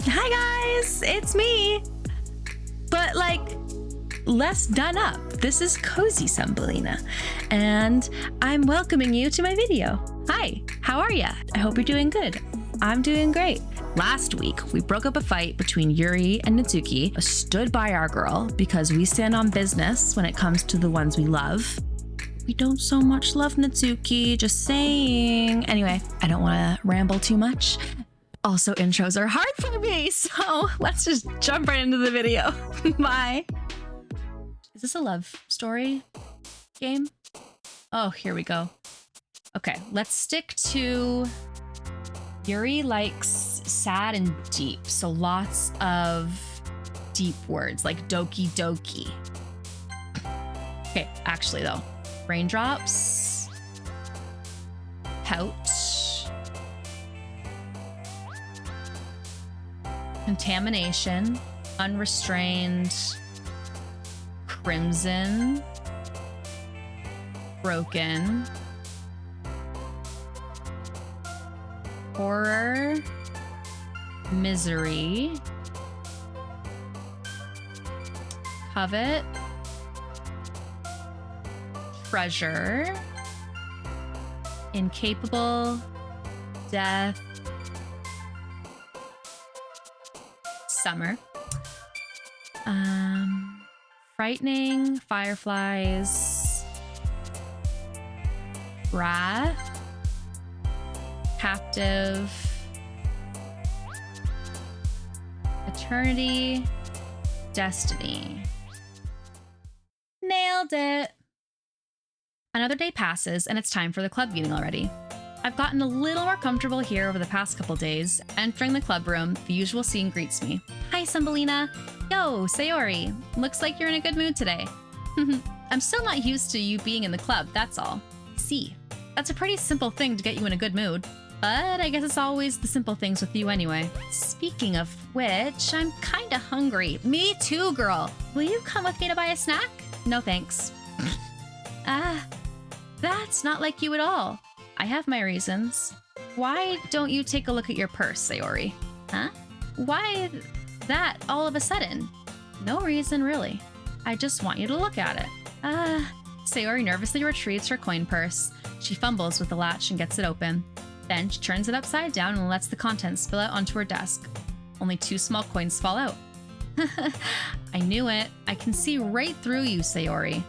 Hi guys, it's me. But like, less done up. This is Cozy Sembolina, and I'm welcoming you to my video. Hi, how are ya? I hope you're doing good. I'm doing great. Last week, we broke up a fight between Yuri and Natsuki, stood by our girl because we stand on business when it comes to the ones we love. We don't so much love Natsuki, just saying. Anyway, I don't want to ramble too much. Also, intros are hard for me, so let's just jump right into the video. Bye. Is this a love story game? Oh, here we go. Okay, let's stick to Yuri likes sad and deep, so lots of deep words like Doki Doki. Okay, actually though, raindrops, pout, contamination, unrestrained, crimson, broken, horror, misery, covet, treasure, incapable, death, summer, frightening, fireflies, wrath, captive, eternity, destiny. Nailed it. Another day passes and it's time for the club meeting already. I've gotten a little more comfortable here over the past couple days. Entering the club room, the usual scene greets me. Hi, Sembolina. Yo, Sayori. Looks like you're in a good mood today. I'm still not used to you being in the club, that's all. See, that's a pretty simple thing to get you in a good mood. But I guess it's always the simple things with you anyway. Speaking of which, I'm kinda hungry. Me too, girl. Will you come with me to buy a snack? No thanks. That's not like you at all. I have my reasons. Why don't you take a look at your purse, Sayori? Huh? Why that all of a sudden? No reason, really. I just want you to look at it. Sayori nervously retrieves her coin purse. She fumbles with the latch and gets it open. Then she turns it upside down and lets the contents spill out onto her desk. Only 2 small coins fall out. I knew it. I can see right through you, Sayori.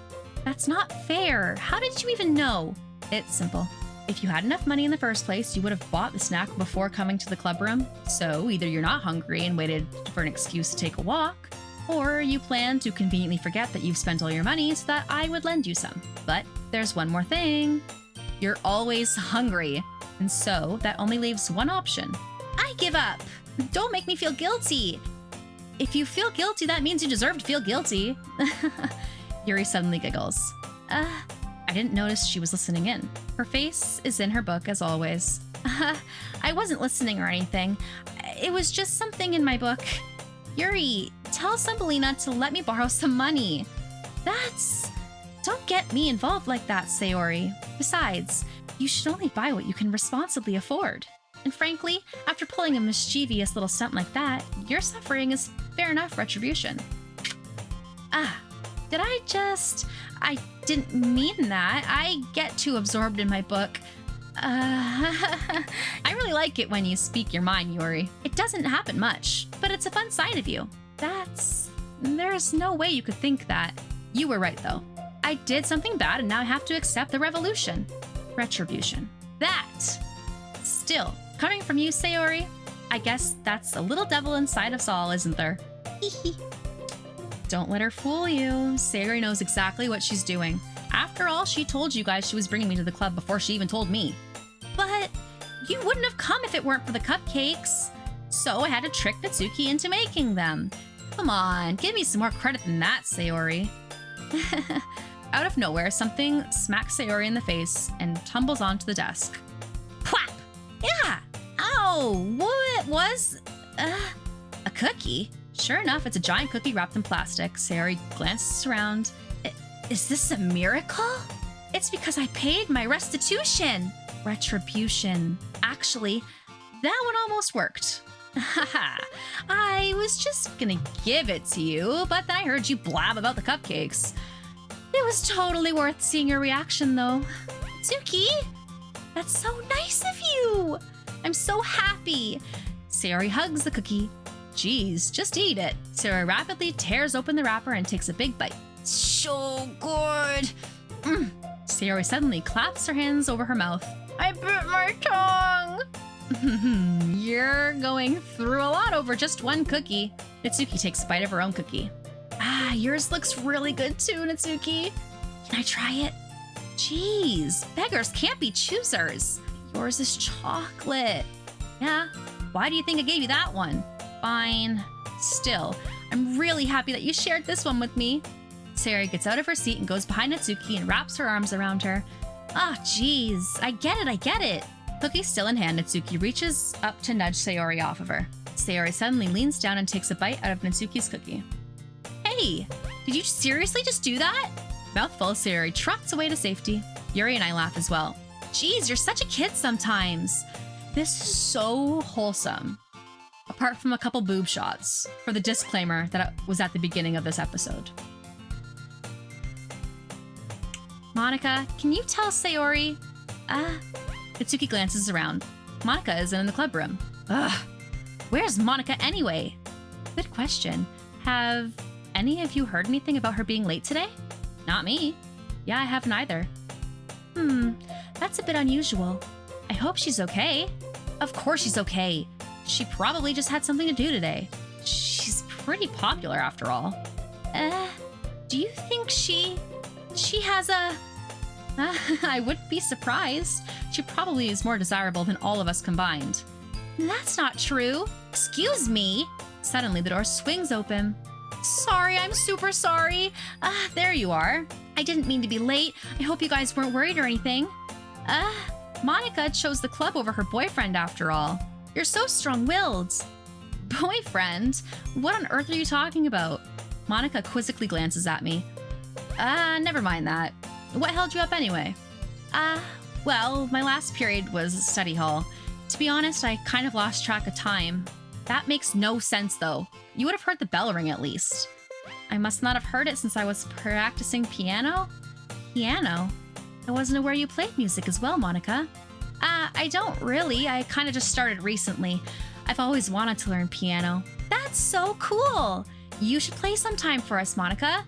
That's not fair. How did you even know? It's simple. If you had enough money in the first place, you would have bought the snack before coming to the club room. So either you're not hungry and waited for an excuse to take a walk, or you plan to conveniently forget that you've spent all your money so that I would lend you some. But there's one more thing. You're always hungry. And so that only leaves one option. I give up. Don't make me feel guilty. If you feel guilty, that means you deserve to feel guilty. Yuri suddenly giggles. I didn't notice she was listening in. Her face is in her book as always. I wasn't listening or anything. It was just something in my book. Yuri, tell Sembolina to let me borrow some money. Don't get me involved like that, Sayori. Besides, you should only buy what you can responsibly afford. And frankly, after pulling a mischievous little stunt like that, your suffering is fair enough retribution. I didn't mean that. I get too absorbed in my book. I really like it when you speak your mind, Yuri. It doesn't happen much, but it's a fun side of you. There's no way you could think that. You were right, though. I did something bad and now I have to accept the retribution. Still, coming from you, Sayori, I guess that's a little devil inside us all, isn't there? Don't let her fool you. Sayori knows exactly what she's doing. After all, she told you guys she was bringing me to the club before she even told me. But you wouldn't have come if it weren't for the cupcakes. So I had to trick Natsuki into making them. Come on, give me some more credit than that, Sayori. Out of nowhere, something smacks Sayori in the face and tumbles onto the desk. Whap! Yeah! Ow! What was... a cookie? Sure enough, it's a giant cookie wrapped in plastic. Sayori glances around. Is this a miracle? It's because I paid my restitution. Retribution. Actually, that one almost worked. Haha, I was just gonna give it to you, but then I heard you blab about the cupcakes. It was totally worth seeing your reaction, though. Tsuki, that's so nice of you. I'm so happy. Sayori hugs the cookie. Geez, just eat it. Sayori rapidly tears open the wrapper and takes a big bite. So good. Sayori suddenly claps her hands over her mouth. I bit my tongue. You're going through a lot over just one cookie. Natsuki takes a bite of her own cookie. Ah, yours looks really good too, Natsuki. Can I try it? Jeez, beggars can't be choosers. Yours is chocolate. Yeah, why do you think I gave you that one? Fine. Still, I'm really happy that you shared this one with me. Sayori gets out of her seat and goes behind Natsuki and wraps her arms around her. Ah, jeez, I get it. Cookie still in hand, Natsuki reaches up to nudge Sayori off of her. Sayori suddenly leans down and takes a bite out of Natsuki's cookie. Hey, did you seriously just do that? Mouthful, Sayori trots away to safety. Yuri and I laugh as well. Geez, you're such a kid sometimes. This is so wholesome. Apart from a couple boob shots, for the disclaimer that was at the beginning of this episode. Monika, can you tell Sayori? Natsuki glances around. Monika isn't in the club room. Ugh, where's Monika anyway? Good question. Have any of you heard anything about her being late today? Not me. Yeah, I haven't either. That's a bit unusual. I hope she's okay. Of course she's okay. She probably just had something to do today. She's pretty popular after all. Do you think she has a... I wouldn't be surprised. She probably is more desirable than all of us combined. That's not true. Excuse me. Suddenly, the door swings open. Sorry, I'm super sorry. There you are. I didn't mean to be late. I hope you guys weren't worried or anything. Monika chose the club over her boyfriend after all. You're so strong-willed. Boyfriend? What on earth are you talking about? Monika quizzically glances at me. Never mind that. What held you up anyway? Well, my last period was study hall. To be honest, I kind of lost track of time. That makes no sense, though. You would have heard the bell ring at least. I must not have heard it since I was practicing piano? Piano? I wasn't aware you played music as well, Monika. I don't really. I kind of just started recently. I've always wanted to learn piano. That's so cool! You should play sometime for us, Monika.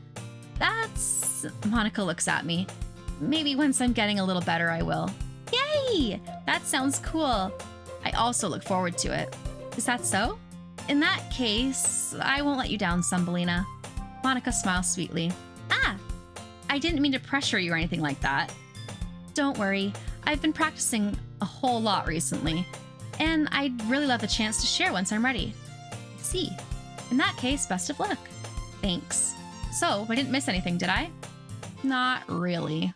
Monika looks at me. Maybe once I'm getting a little better, I will. Yay! That sounds cool. I also look forward to it. Is that so? In that case, I won't let you down, Thumbelina. Monika smiles sweetly. I didn't mean to pressure you or anything like that. Don't worry, I've been practicing a whole lot recently, and I'd really love the chance to share once I'm ready. I see. In that case, best of luck. Thanks. So, I didn't miss anything, did I? Not really.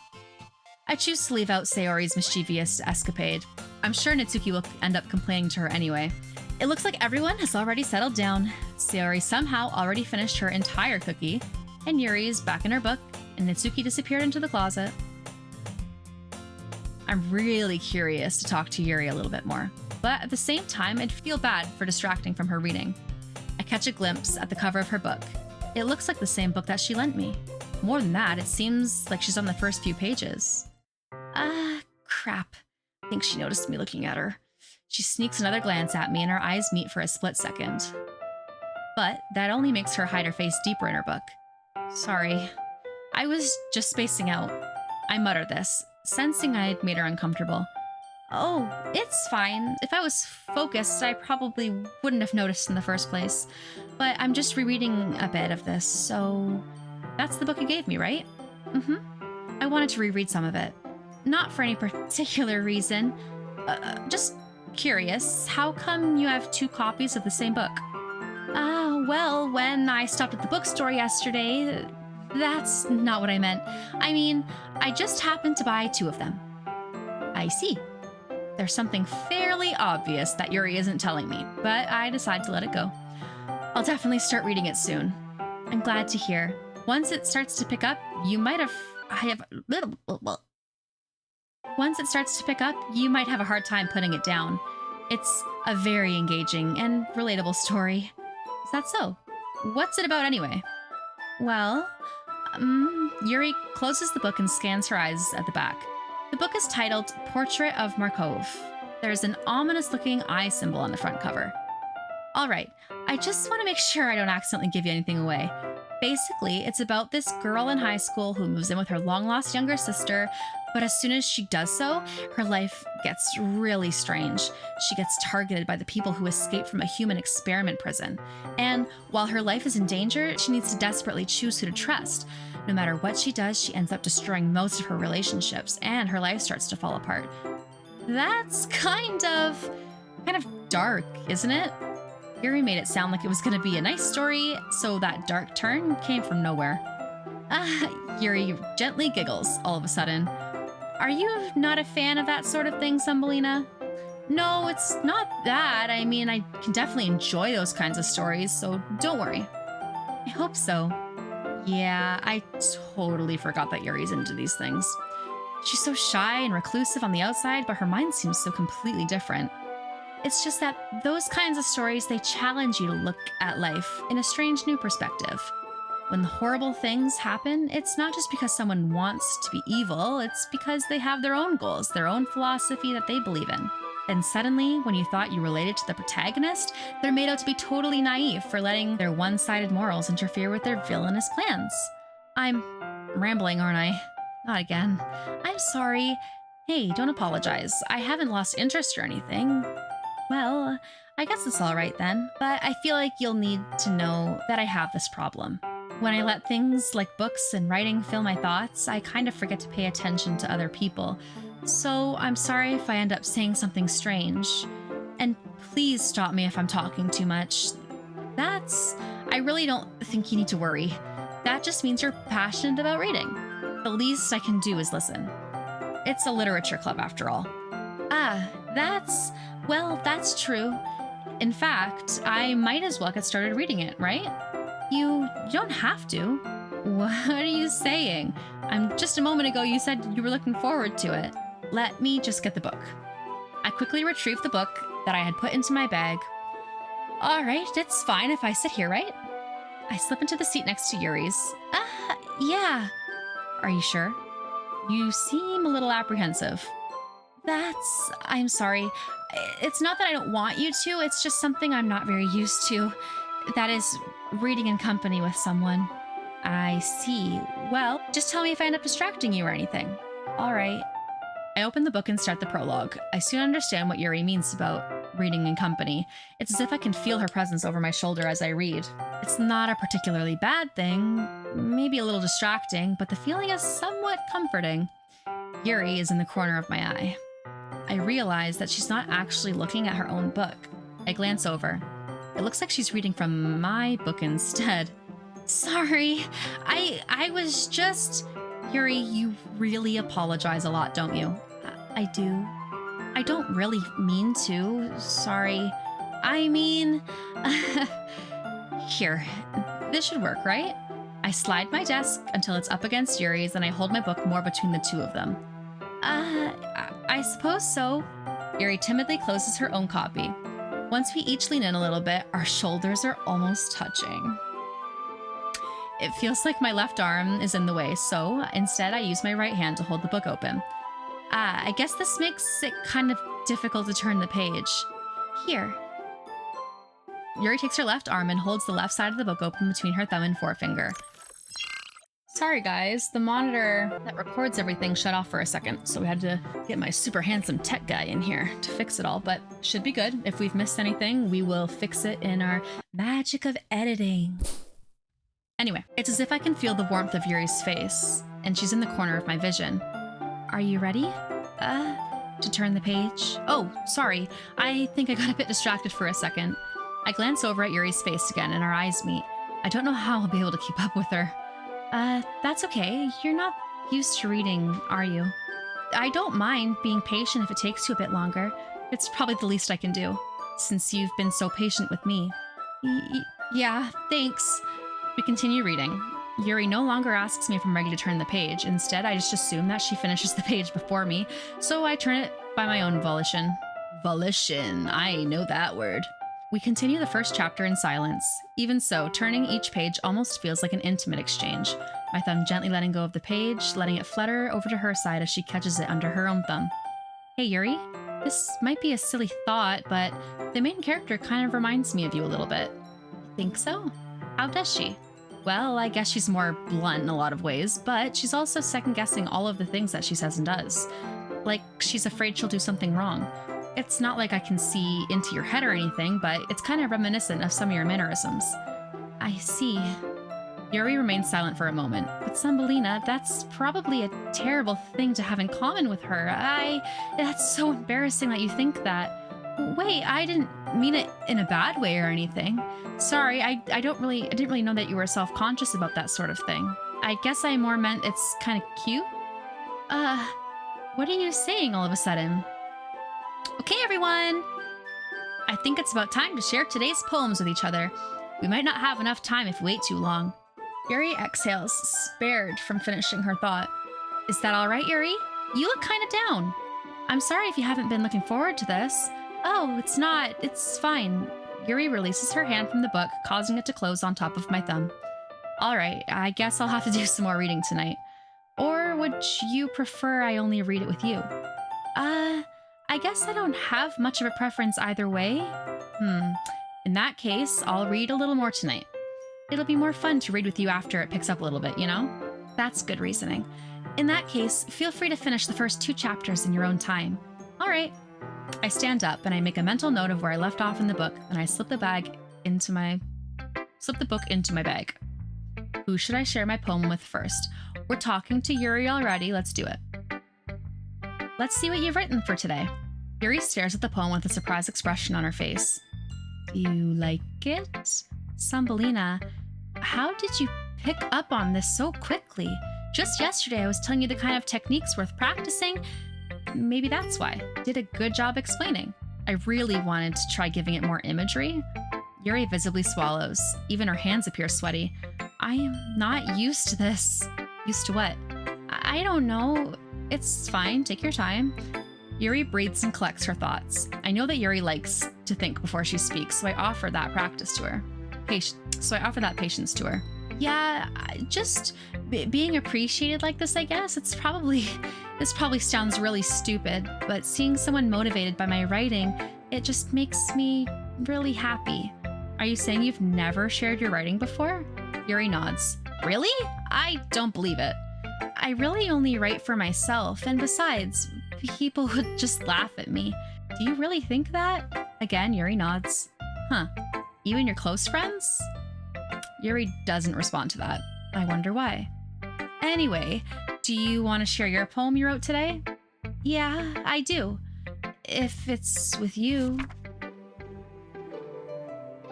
I choose to leave out Sayori's mischievous escapade. I'm sure Natsuki will end up complaining to her anyway. It looks like everyone has already settled down. Sayori somehow already finished her entire cookie, and Yuri is back in her book, and Natsuki disappeared into the closet. I'm really curious to talk to Yuri a little bit more, but at the same time, I'd feel bad for distracting from her reading. I catch a glimpse at the cover of her book. It looks like the same book that she lent me. More than that, it seems like she's on the first few pages. Crap. I think she noticed me looking at her. She sneaks another glance at me and our eyes meet for a split second. But that only makes her hide her face deeper in her book. Sorry. I was just spacing out. I mutter this, sensing I had made her uncomfortable. Oh, it's fine. If I was focused, I probably wouldn't have noticed in the first place. But I'm just rereading a bit of this, so... That's the book you gave me, right? I wanted to reread some of it. Not for any particular reason. Just curious, how come you have 2 copies of the same book? Well, when I stopped at the bookstore yesterday... That's not what I meant. I mean, I just happened to buy 2 of them. I see. There's something fairly obvious that Yuri isn't telling me, but I decide to let it go. I'll definitely start reading it soon. I'm glad to hear. Once it starts to pick up, you might have a hard time putting it down. It's a very engaging and relatable story. Is that so? What's it about anyway? Well, Yuri closes the book and scans her eyes at the back. The book is titled Portrait of Markov. There's an ominous-looking eye symbol on the front cover. All right, I just want to make sure I don't accidentally give you anything away. Basically, it's about this girl in high school who moves in with her long-lost younger sister, but as soon as she does so, her life gets really strange. She gets targeted by the people who escaped from a human experiment prison. And while her life is in danger, she needs to desperately choose who to trust. No matter what she does, she ends up destroying most of her relationships, and her life starts to fall apart. That's kind of dark, isn't it? Yuri made it sound like it was going to be a nice story, so that dark turn came from nowhere. Yuri gently giggles all of a sudden. Are you not a fan of that sort of thing, Thumbelina? No, it's not that. I mean, I can definitely enjoy those kinds of stories, so don't worry. I hope so. Yeah, I totally forgot that Yuri's into these things. She's so shy and reclusive on the outside, but her mind seems so completely different. It's just that those kinds of stories, they challenge you to look at life in a strange new perspective. When the horrible things happen, it's not just because someone wants to be evil, it's because they have their own goals, their own philosophy that they believe in. Then suddenly, when you thought you related to the protagonist, they're made out to be totally naive for letting their one-sided morals interfere with their villainous plans. I'm rambling, aren't I? Not again. I'm sorry. Hey, don't apologize. I haven't lost interest or anything. Well, I guess it's all right then, but I feel like you'll need to know that I have this problem. When I let things like books and writing fill my thoughts, I kind of forget to pay attention to other people. So I'm sorry if I end up saying something strange. And please stop me if I'm talking too much. I really don't think you need to worry. That just means you're passionate about reading. The least I can do is listen. It's a literature club after all. That's true. In fact, I might as well get started reading it, right? You don't have to. What are you saying? Just a moment ago you said you were looking forward to it. Let me just get the book. I quickly retrieved the book that I had put into my bag. All right, it's fine if I sit here, right? I slip into the seat next to Yuri's. Yeah. Are you sure? You seem a little apprehensive. I'm sorry. It's not that I don't want you to, it's just something I'm not very used to. That is, reading in company with someone. I see. Well, just tell me if I end up distracting you or anything. All right. I open the book and start the prologue. I soon understand what Yuri means about reading in company. It's as if I can feel her presence over my shoulder as I read. It's not a particularly bad thing, maybe a little distracting, but the feeling is somewhat comforting. Yuri is in the corner of my eye. I realize that she's not actually looking at her own book. I glance over. It looks like she's reading from my book instead. Sorry, I was just... Yuri, you really apologize a lot, don't you? I do. I don't really mean to. Sorry. I mean... Here. This should work, right? I slide my desk until it's up against Yuri's, and I hold my book more between the two of them. I suppose so. Yuri timidly closes her own copy. Once we each lean in a little bit, our shoulders are almost touching. It feels like my left arm is in the way, so instead I use my right hand to hold the book open. I guess this makes it kind of difficult to turn the page. Here. Yuri takes her left arm and holds the left side of the book open between her thumb and forefinger. Sorry guys, the monitor that records everything shut off for a second, so we had to get my super handsome tech guy in here to fix it all, but should be good. If we've missed anything, we will fix it in our magic of editing. Anyway, it's as if I can feel the warmth of Yuri's face, and she's in the corner of my vision. Are you ready? To turn the page? Oh, sorry. I think I got a bit distracted for a second. I glance over at Yuri's face again, and our eyes meet. I don't know how I'll be able to keep up with her. That's okay. You're not used to reading, are you? I don't mind being patient if it takes you a bit longer. It's probably the least I can do, since you've been so patient with me. Yeah, thanks. We continue reading. Yuri no longer asks me if I'm ready to turn the page. Instead, I just assume that she finishes the page before me, so I turn it by my own volition. Abolition. I know that word. We continue the first chapter in silence. Even so, turning each page almost feels like an intimate exchange. My thumb gently letting go of the page, letting it flutter over to her side as she catches it under her own thumb. Hey, Yuri. This might be a silly thought, but the main character kind of reminds me of you a little bit. Think so? How does she? Well, I guess she's more blunt in a lot of ways, but she's also second-guessing all of the things that she says and does. Like, she's afraid she'll do something wrong. It's not like I can see into your head or anything, but it's kind of reminiscent of some of your mannerisms. I see. Yuri remains silent for a moment, but Thumbelina, that's probably a terrible thing to have in common with her. That's so embarrassing that you think that. Wait, I didn't mean it in a bad way or anything. Sorry, I didn't really know that you were self-conscious about that sort of thing. I guess I more meant it's kind of cute. What are you saying all of a sudden? Okay, everyone! I think it's about time to share today's poems with each other. We might not have enough time if we wait too long. Yuri exhales, spared from finishing her thought. Is that all right, Yuri? You look kind of down. I'm sorry if you haven't been looking forward to this. Oh, it's not. It's fine. Yuri releases her hand from the book, causing it to close on top of my thumb. All right, I guess I'll have to do some more reading tonight. Or would you prefer I only read it with you? I guess I don't have much of a preference either way. In that case, I'll read a little more tonight. It'll be more fun to read with you after it picks up a little bit, you know? That's good reasoning. In that case, feel free to finish the first 2 chapters in your own time. All right. I stand up and I make a mental note of where I left off in the book, and I slip the book into my bag. Who should I share my poem with first? We're talking to Yuri already. Let's do it. Let's see what you've written for today. Yuri stares at the poem with a surprised expression on her face. Do you like it? Thumbelina, how did you pick up on this so quickly? Just yesterday I was telling you the kind of techniques worth practicing. Maybe that's why. Did a good job explaining. I really wanted to try giving it more imagery. Yuri visibly swallows. Even her hands appear sweaty. I am not used to this. Used to what? I don't know. It's fine. Take your time. Yuri breathes and collects her thoughts. I know that Yuri likes to think before she speaks, so I offer that practice to her. Patience to her. Yeah, just being appreciated like this, I guess. This probably sounds really stupid, but seeing someone motivated by my writing, it just makes me really happy. Are you saying you've never shared your writing before? Yuri nods. Really? I don't believe it. I really only write for myself, and besides, people would just laugh at me. Do you really think that? Again, Yuri nods. Huh. You and your close friends? Yuri doesn't respond to that. I wonder why. Anyway, do you want to share your poem you wrote today? Yeah, I do. If it's with you.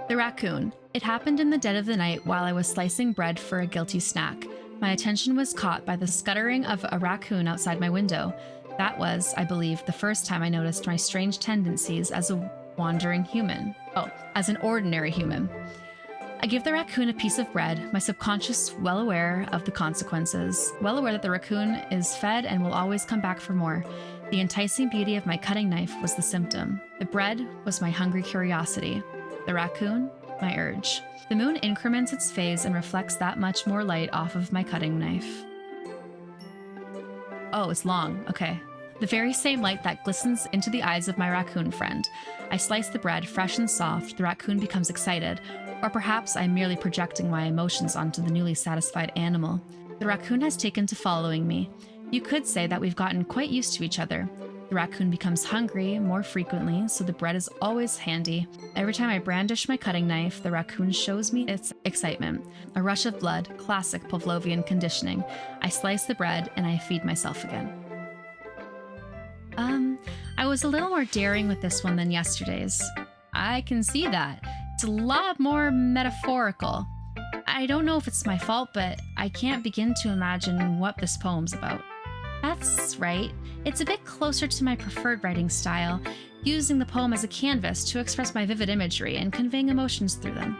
The raccoon. It happened in the dead of the night while I was slicing bread for a guilty snack. My attention was caught by the scuttering of a raccoon outside my window. That was, I believe, the first time I noticed my strange tendencies as a wandering human. Oh, as an ordinary human. I give the raccoon a piece of bread, my subconscious well aware of the consequences, well aware that the raccoon is fed and will always come back for more. The enticing beauty of my cutting knife was the symptom. The bread was my hungry curiosity. The raccoon, my urge. The moon increments its phase and reflects that much more light off of my cutting knife. Oh, it's long. Okay. The very same light that glistens into the eyes of my raccoon friend. I slice the bread, fresh and soft. The raccoon becomes excited. Or perhaps I'm merely projecting my emotions onto the newly satisfied animal. The raccoon has taken to following me. You could say that we've gotten quite used to each other. The raccoon becomes hungry more frequently, so the bread is always handy. Every time I brandish my cutting knife, the raccoon shows me its excitement. A rush of blood, classic Pavlovian conditioning. I slice the bread and I feed myself again. I was a little more daring with this one than yesterday's. I can see that. It's a lot more metaphorical. I don't know if it's my fault, but I can't begin to imagine what this poem's about. That's right. It's a bit closer to my preferred writing style, using the poem as a canvas to express my vivid imagery and conveying emotions through them.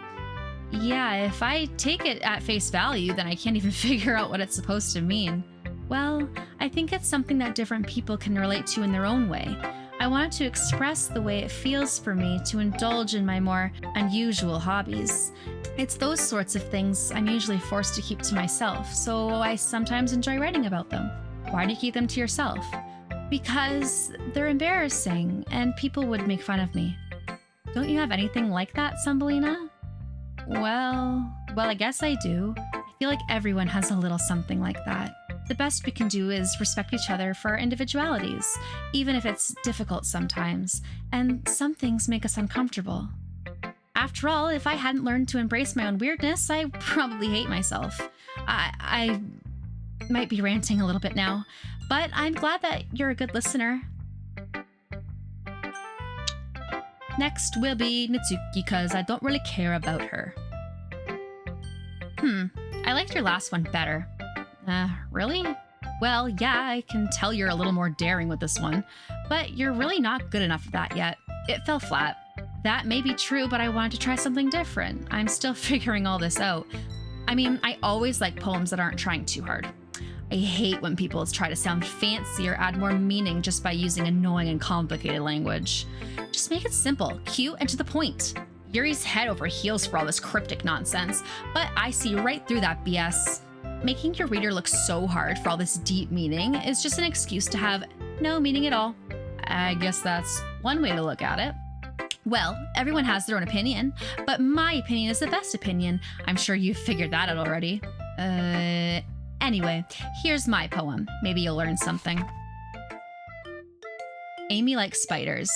Yeah, if I take it at face value, then I can't even figure out what it's supposed to mean. Well, I think it's something that different people can relate to in their own way. I wanted to express the way it feels for me to indulge in my more unusual hobbies. It's those sorts of things I'm usually forced to keep to myself, so I sometimes enjoy writing about them. Why do you keep them to yourself? Because they're embarrassing and people would make fun of me. Don't you have anything like that, Thumbelina? Well, I guess I do. I feel like everyone has a little something like that. The best we can do is respect each other for our individualities, even if it's difficult sometimes, and some things make us uncomfortable. After all, if I hadn't learned to embrace my own weirdness, I probably hate myself. I might be ranting a little bit now, but I'm glad that you're a good listener. Next will be Mitsuki, because I don't really care about her. I liked your last one better. Really? Well, yeah, I can tell you're a little more daring with this one, but you're really not good enough at that yet. It fell flat. That may be true, but I wanted to try something different. I'm still figuring all this out. I mean, I always like poems that aren't trying too hard. I hate when people try to sound fancy or add more meaning just by using annoying and complicated language. Just make it simple, cute, and to the point. Yuri's head over heels for all this cryptic nonsense, but I see right through that BS. Making your reader look so hard for all this deep meaning is just an excuse to have no meaning at all. I guess that's one way to look at it. Well, everyone has their own opinion, but my opinion is the best opinion. I'm sure you've figured that out already. Anyway, here's my poem. Maybe you'll learn something. Amy likes spiders.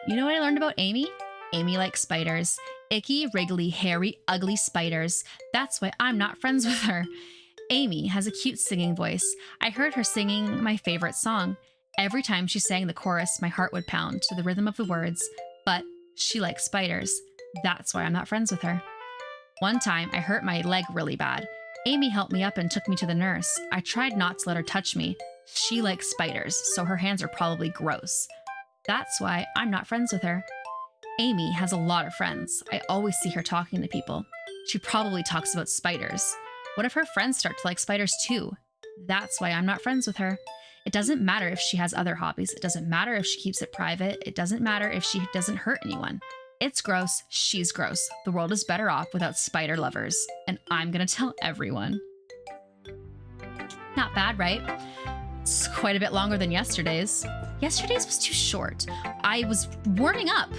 You know what I learned about Amy? Amy likes spiders. Icky, wriggly, hairy, ugly spiders. That's why I'm not friends with her. Amy has a cute singing voice. I heard her singing my favorite song. Every time she sang the chorus, my heart would pound to the rhythm of the words. But she likes spiders. That's why I'm not friends with her. One time, I hurt my leg really bad. Amy helped me up and took me to the nurse. I tried not to let her touch me. She likes spiders, so her hands are probably gross. That's why I'm not friends with her. Amy has a lot of friends. I always see her talking to people. She probably talks about spiders. What if her friends start to like spiders too? That's why I'm not friends with her. It doesn't matter if she has other hobbies. It doesn't matter if she keeps it private. It doesn't matter if she doesn't hurt anyone. It's gross. She's gross. The world is better off without spider lovers. And I'm gonna tell everyone. Not bad, right? It's quite a bit longer than yesterday's. Yesterday's was too short. I was warming up.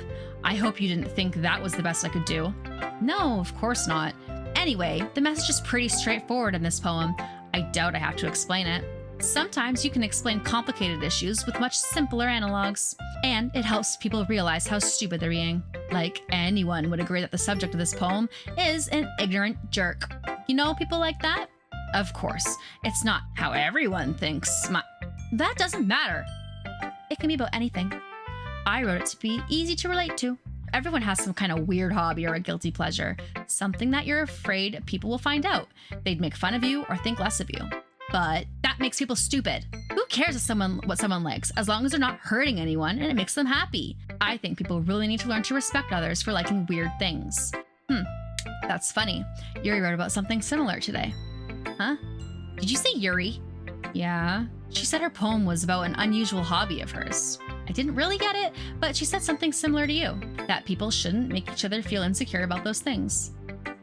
I hope you didn't think that was the best I could do. No, of course not. Anyway, the message is pretty straightforward in this poem. I doubt I have to explain it. Sometimes you can explain complicated issues with much simpler analogs, and it helps people realize how stupid they're being. Like, anyone would agree that the subject of this poem is an ignorant jerk. You know people like that? Of course, it's not how everyone thinks. That doesn't matter. It can be about anything. I wrote it to be easy to relate to. Everyone has some kind of weird hobby or a guilty pleasure, something that you're afraid people will find out. They'd make fun of you or think less of you. But that makes people stupid. Who cares what someone likes, as long as they're not hurting anyone and it makes them happy? I think people really need to learn to respect others for liking weird things. That's funny. Yuri wrote about something similar today. Huh? Did you say Yuri? Yeah. She said her poem was about an unusual hobby of hers. I didn't really get it, but she said something similar to you, that people shouldn't make each other feel insecure about those things.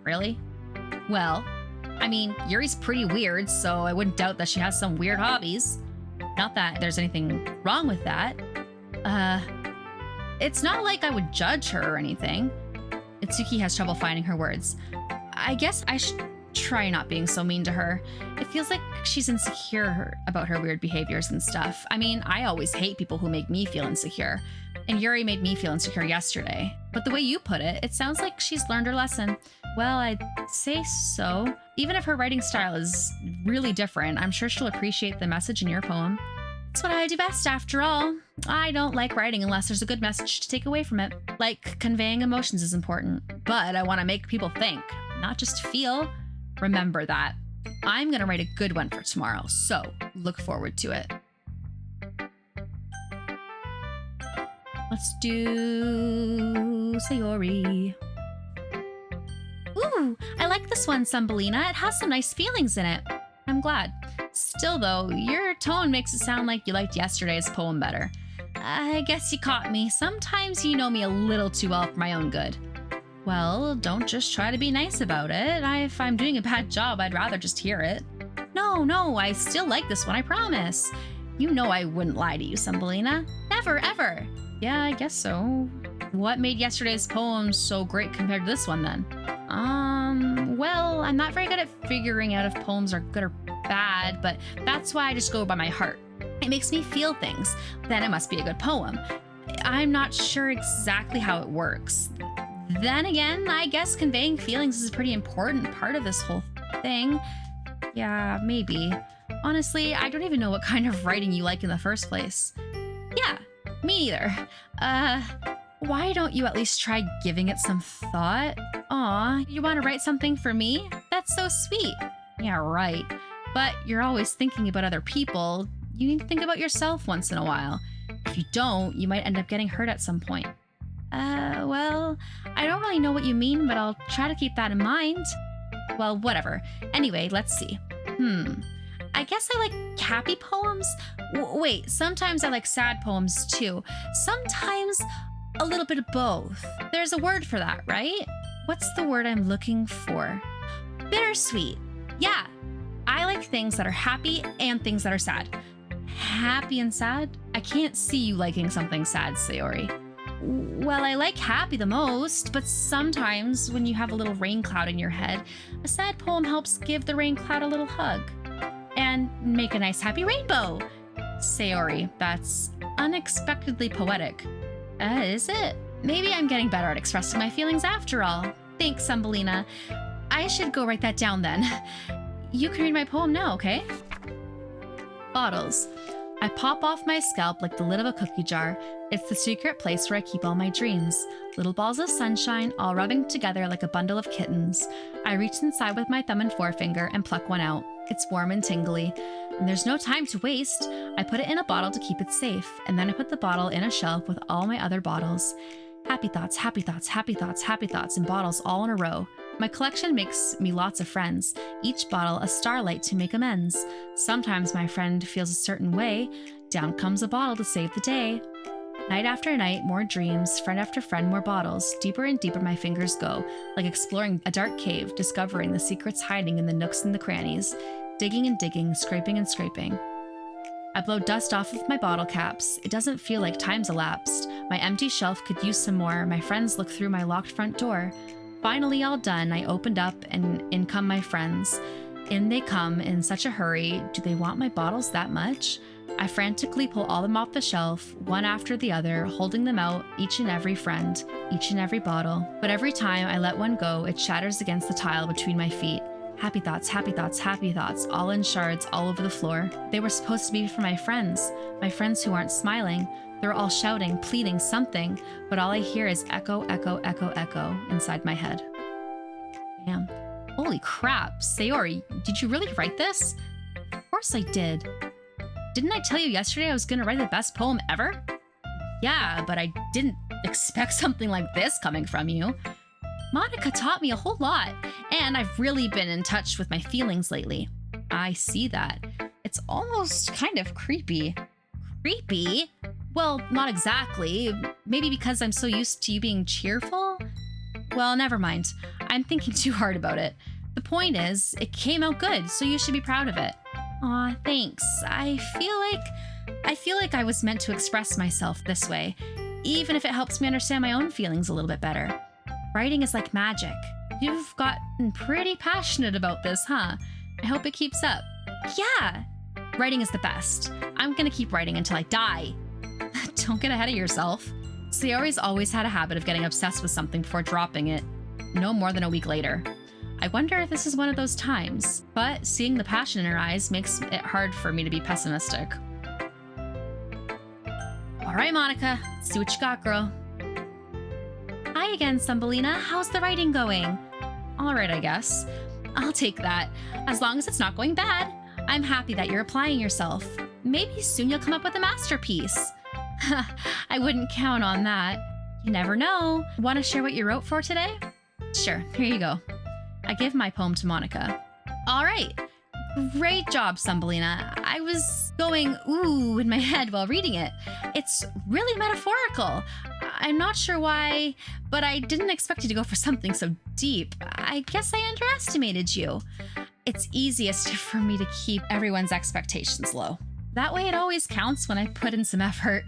Really? Well, I mean, Yuri's pretty weird, so I wouldn't doubt that she has some weird hobbies. Not that there's anything wrong with that. It's not like I would judge her or anything. Itsuki has trouble finding her words. I guess I should try not being so mean to her. It feels like she's insecure about her weird behaviors and stuff. I mean, I always hate people who make me feel insecure. And Yuri made me feel insecure yesterday. But the way you put it, it sounds like she's learned her lesson. Well, I'd say so. Even if her writing style is really different, I'm sure she'll appreciate the message in your poem. It's what I do best, after all. I don't like writing unless there's a good message to take away from it. Like, conveying emotions is important. But I want to make people think, not just feel. Remember that. I'm going to write a good one for tomorrow, so look forward to it. Let's do Sayori. Ooh, I like this one, Thumbelina. It has some nice feelings in it. I'm glad. Still though, your tone makes it sound like you liked yesterday's poem better. I guess you caught me. Sometimes you know me a little too well for my own good. Well, don't just try to be nice about it. If I'm doing a bad job, I'd rather just hear it. No, I still like this one, I promise. You know I wouldn't lie to you, Thumbelina. Never, ever. Yeah, I guess so. What made yesterday's poem so great compared to this one, then? Well, I'm not very good at figuring out if poems are good or bad, but that's why I just go by my heart. It makes me feel things. Then it must be a good poem. I'm not sure exactly how it works. Then again, I guess conveying feelings is a pretty important part of this whole thing. Yeah, maybe. Honestly, I don't even know what kind of writing you like in the first place. Yeah, me neither. Why don't you at least try giving it some thought? Aw, you want to write something for me? That's so sweet. Yeah, right. But you're always thinking about other people. You need to think about yourself once in a while. If you don't, you might end up getting hurt at some point. Well, I don't really know what you mean, but I'll try to keep that in mind. Well, whatever. Anyway, let's see. I guess I like happy poems. Wait, sometimes I like sad poems too. Sometimes a little bit of both. There's a word for that, right? What's the word I'm looking for? Bittersweet. Yeah, I like things that are happy and things that are sad. Happy and sad? I can't see you liking something sad, Sayori. Well, I like happy the most, but sometimes when you have a little rain cloud in your head, a sad poem helps give the rain cloud a little hug and make a nice happy rainbow. Sayori, that's unexpectedly poetic. Is it? Maybe I'm getting better at expressing my feelings after all. Thanks, Thumbelina. I should go write that down then. You can read my poem now, okay? Bottles. I pop off my scalp like the lid of a cookie jar. It's the secret place where I keep all my dreams. Little balls of sunshine, all rubbing together like a bundle of kittens. I reach inside with my thumb and forefinger and pluck one out. It's warm and tingly. And there's no time to waste. I put it in a bottle to keep it safe, and then I put the bottle in a shelf with all my other bottles. Happy thoughts, happy thoughts, happy thoughts, happy thoughts in bottles all in a row. My collection makes me lots of friends, each bottle a starlight to make amends. Sometimes my friend feels a certain way, down comes a bottle to save the day. Night after night, more dreams, friend after friend, more bottles. Deeper and deeper my fingers go, like exploring a dark cave, discovering the secrets hiding in the nooks and the crannies. Digging and digging, scraping and scraping. I blow dust off of my bottle caps. It doesn't feel like time's elapsed. My empty shelf could use some more. My friends look through my locked front door. Finally all done, I opened up and in come my friends. In they come in such a hurry. Do they want my bottles that much? I frantically pull all them off the shelf, one after the other, holding them out, each and every friend, each and every bottle. But every time I let one go, it shatters against the tile between my feet. Happy thoughts, happy thoughts, happy thoughts, all in shards all over the floor. They were supposed to be for my friends who aren't smiling. They're all shouting, pleading something, but all I hear is echo, echo, echo, echo inside my head. Damn. Holy crap, Sayori, did you really write this? Of course I did. Didn't I tell you yesterday I was gonna write the best poem ever? Yeah, but I didn't expect something like this coming from you. Monica taught me a whole lot, and I've really been in touch with my feelings lately. I see that. It's almost kind of creepy. Creepy? Well, not exactly. Maybe because I'm so used to you being cheerful? Well, never mind. I'm thinking too hard about it. The point is, it came out good, so you should be proud of it. Aw, thanks. I feel like I was meant to express myself this way, even if it helps me understand my own feelings a little bit better. Writing is like magic. You've gotten pretty passionate about this, huh? I hope it keeps up. Yeah! Writing is the best. I'm gonna keep writing until I die. Don't get ahead of yourself. Sayori's always had a habit of getting obsessed with something before dropping it, no more than a week later. I wonder if this is one of those times, but seeing the passion in her eyes makes it hard for me to be pessimistic. All right, Monica, see what you got, girl. Hi again, Thumbelina. How's the writing going? All right, I guess. I'll take that. As long as it's not going bad. I'm happy that you're applying yourself. Maybe soon you'll come up with a masterpiece. I wouldn't count on that. You never know. Want to share what you wrote for today? Sure, here you go. I give my poem to Monica. All right, Great job, Thumbelina. I was going ooh in my head while reading it. It's really metaphorical. I'm not sure why, but I didn't expect you to go for something so deep. I guess I underestimated you. It's easiest for me to keep everyone's expectations low. That way it always counts when I put in some effort.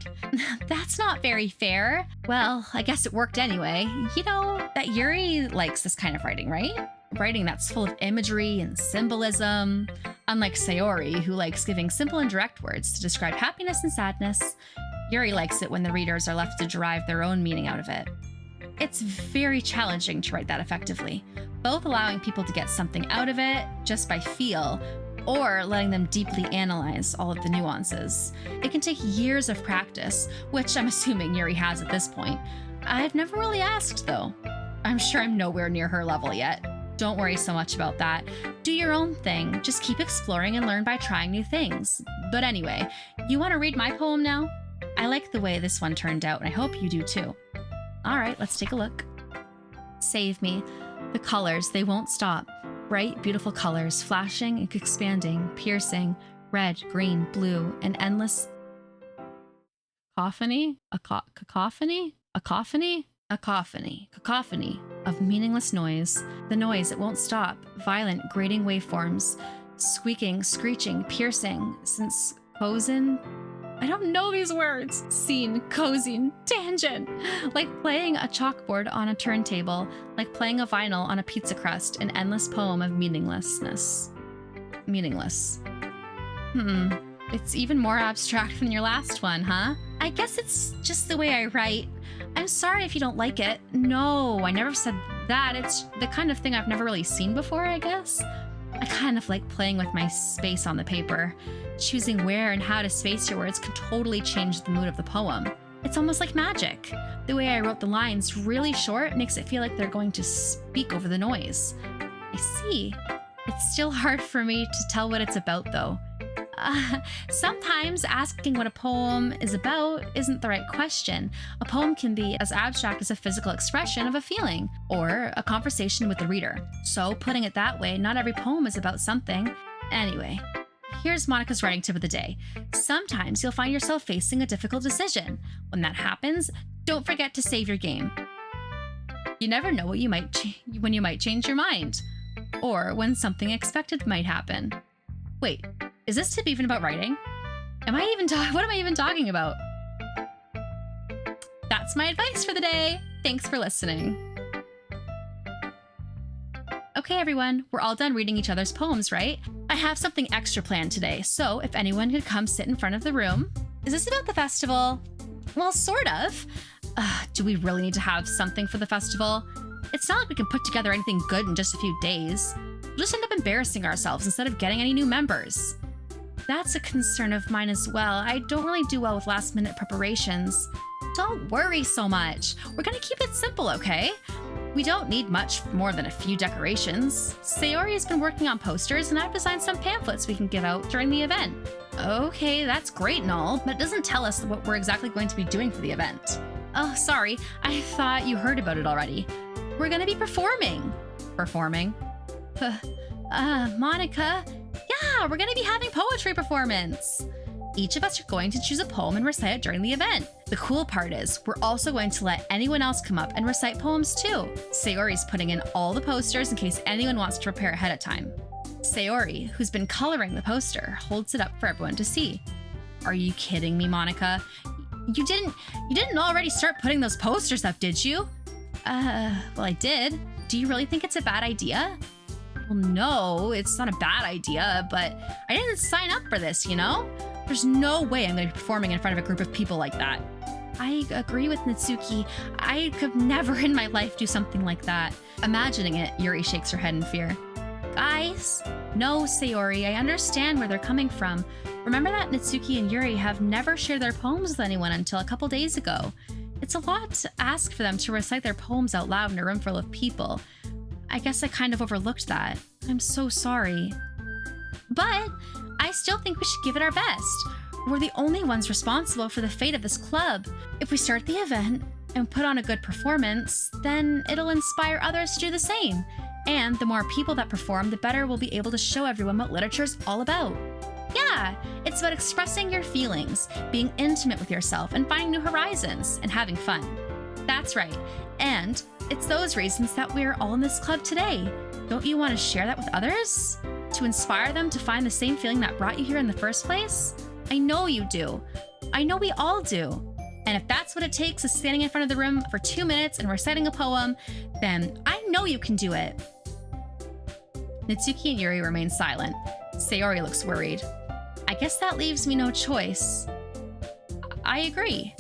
That's not very fair. Well, I guess it worked anyway. You know that Yuri likes this kind of writing, right? Writing that's full of imagery and symbolism. Unlike Sayori, who likes giving simple and direct words to describe happiness and sadness, Yuri likes it when the readers are left to derive their own meaning out of it. It's very challenging to write that effectively, both allowing people to get something out of it just by feel, or letting them deeply analyze all of the nuances. It can take years of practice, which I'm assuming Yuri has at this point. I've never really asked, though. I'm sure I'm nowhere near her level yet. Don't worry so much about that. Do your own thing. Just keep exploring and learn by trying new things. But anyway, you want to read my poem now? I like the way this one turned out, and I hope you do too. All right, let's take a look. Save me. The colors, they won't stop. Bright, beautiful colors, flashing and expanding, piercing, red, green, blue, an endless cacophony? Cacophony? A cacophony? A cacophony of meaningless noise. The noise, it won't stop. Violent, grating waveforms, squeaking, screeching, piercing, since Kozen. I don't know these words. Scene, cosine, tangent. Like playing a chalkboard on a turntable, like playing a vinyl on a pizza crust, an endless poem of meaninglessness. Meaningless. It's even more abstract than your last one, huh? I guess it's just the way I write. I'm sorry if you don't like it. No, I never said that. It's the kind of thing I've never really seen before, I guess. I kind of like playing with my space on the paper. Choosing where and how to space your words can totally change the mood of the poem. It's almost like magic. The way I wrote the lines really short makes it feel like they're going to speak over the noise. I see. It's still hard for me to tell what it's about, though. Sometimes asking what a poem is about isn't the right question. A poem can be as abstract as a physical expression of a feeling, or a conversation with the reader. So putting it that way, not every poem is about something. Anyway, here's Monica's writing tip of the day. Sometimes you'll find yourself facing a difficult decision. When that happens, don't forget to save your game. You never know what when you might change your mind, or when something unexpected might happen. Wait, is this tip even about writing? What am I even talking about? That's my advice for the day. Thanks for listening. Okay, everyone, we're all done reading each other's poems, right? I have something extra planned today, so if anyone could come sit in front of the room. Is this about the festival? Well, sort of. Do we really need to have something for the festival? It's not like we can put together anything good in just a few days. We'll just end up embarrassing ourselves instead of getting any new members. That's a concern of mine as well. I don't really do well with last-minute preparations. Don't worry so much. We're gonna keep it simple, okay? We don't need much more than a few decorations. Sayori has been working on posters, and I've designed some pamphlets we can give out during the event. Okay, that's great and all, but it doesn't tell us what we're exactly going to be doing for the event. Oh, sorry. I thought you heard about it already. We're gonna be performing. Performing? Monica? Yeah, we're gonna be having poetry performance. Each of us are going to choose a poem and recite it during the event. The cool part is, we're also going to let anyone else come up and recite poems too. Sayori's putting in all the posters in case anyone wants to prepare ahead of time. Sayori, who's been coloring the poster, holds it up for everyone to see. Are you kidding me, Monica? You didn't already start putting those posters up, did you? Well, I did. Do you really think it's a bad idea? Well, no, it's not a bad idea, but I didn't sign up for this, you know? There's no way I'm going to be performing in front of a group of people like that. I agree with Natsuki. I could never in my life do something like that. Imagining it, Yuri shakes her head in fear. Guys, no, Sayori, I understand where they're coming from. Remember that Natsuki and Yuri have never shared their poems with anyone until a couple days ago. It's a lot to ask for them to recite their poems out loud in a room full of people. I guess I kind of overlooked that. I'm so sorry. But I still think we should give it our best. We're the only ones responsible for the fate of this club. If we start the event and put on a good performance, then it'll inspire others to do the same. And the more people that perform, the better we'll be able to show everyone what literature's all about. Yeah, it's about expressing your feelings, being intimate with yourself, and finding new horizons, and having fun. That's right. And it's those reasons that we're all in this club today. Don't you want to share that with others? To inspire them to find the same feeling that brought you here in the first place? I know you do. I know we all do. And if that's what it takes is standing in front of the room for 2 minutes and reciting a poem, then I know you can do it. Natsuki and Yuri remain silent. Sayori looks worried. I guess that leaves me no choice. I agree.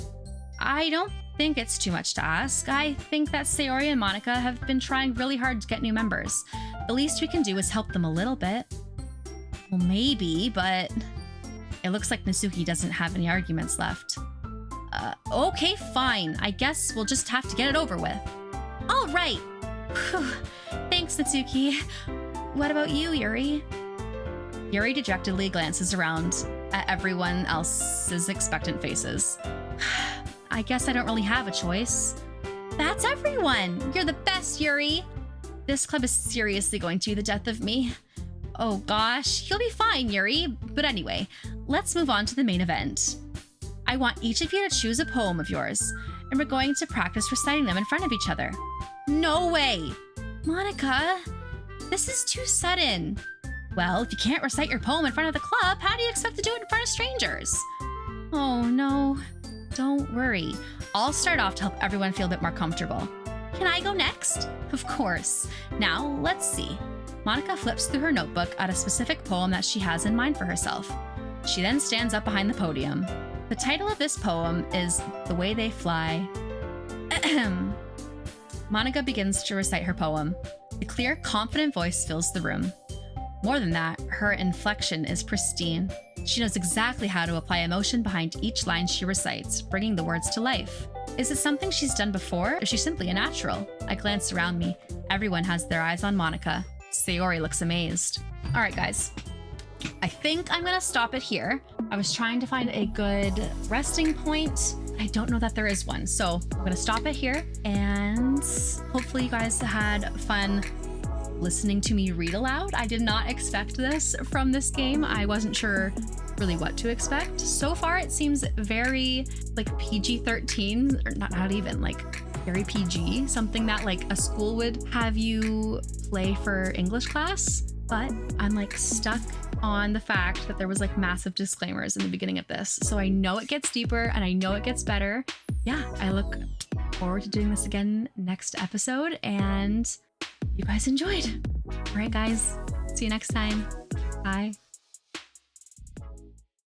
I don't think it's too much to ask. I think that Sayori and Monica have been trying really hard to get new members. The least we can do is help them a little bit. Well, maybe, but it looks like Natsuki doesn't have any arguments left. Okay, fine. I guess we'll just have to get it over with. All right. Whew. Thanks, Natsuki. What about you, Yuri? Yuri dejectedly glances around at everyone else's expectant faces. I guess I don't really have a choice. That's everyone! You're the best, Yuri! This club is seriously going to be the death of me. Oh gosh, you'll be fine, Yuri. But anyway, let's move on to the main event. I want each of you to choose a poem of yours, and we're going to practice reciting them in front of each other. No way! Monica, this is too sudden. Well, if you can't recite your poem in front of the club, how do you expect to do it in front of strangers? Oh no. Don't worry. I'll start off to help everyone feel a bit more comfortable. Can I go next? Of course. Now, let's see. Monica flips through her notebook at a specific poem that she has in mind for herself. She then stands up behind the podium. The title of this poem is The Way They Fly. Monica begins to recite her poem. The clear, confident voice fills the room. More than that, her inflection is pristine. She knows exactly how to apply emotion behind each line she recites, bringing the words to life. Is it something she's done before, or is she simply a natural? I glance around me. Everyone has their eyes on Monica. Sayori looks amazed. All right, guys. I think I'm gonna stop it here. I was trying to find a good resting point. I don't know that there is one, so I'm gonna stop it here, and hopefully you guys had fun listening to me read aloud. I did not expect this from this game. I wasn't sure really what to expect. So far, it seems very like PG-13, or not even like very PG, something that like a school would have you play for English class. But I'm like stuck on the fact that there was like massive disclaimers in the beginning of this. So I know it gets deeper and I know it gets better. Yeah, I look forward to doing this again next episode, and you guys enjoyed. All right, guys, see you next time. Bye.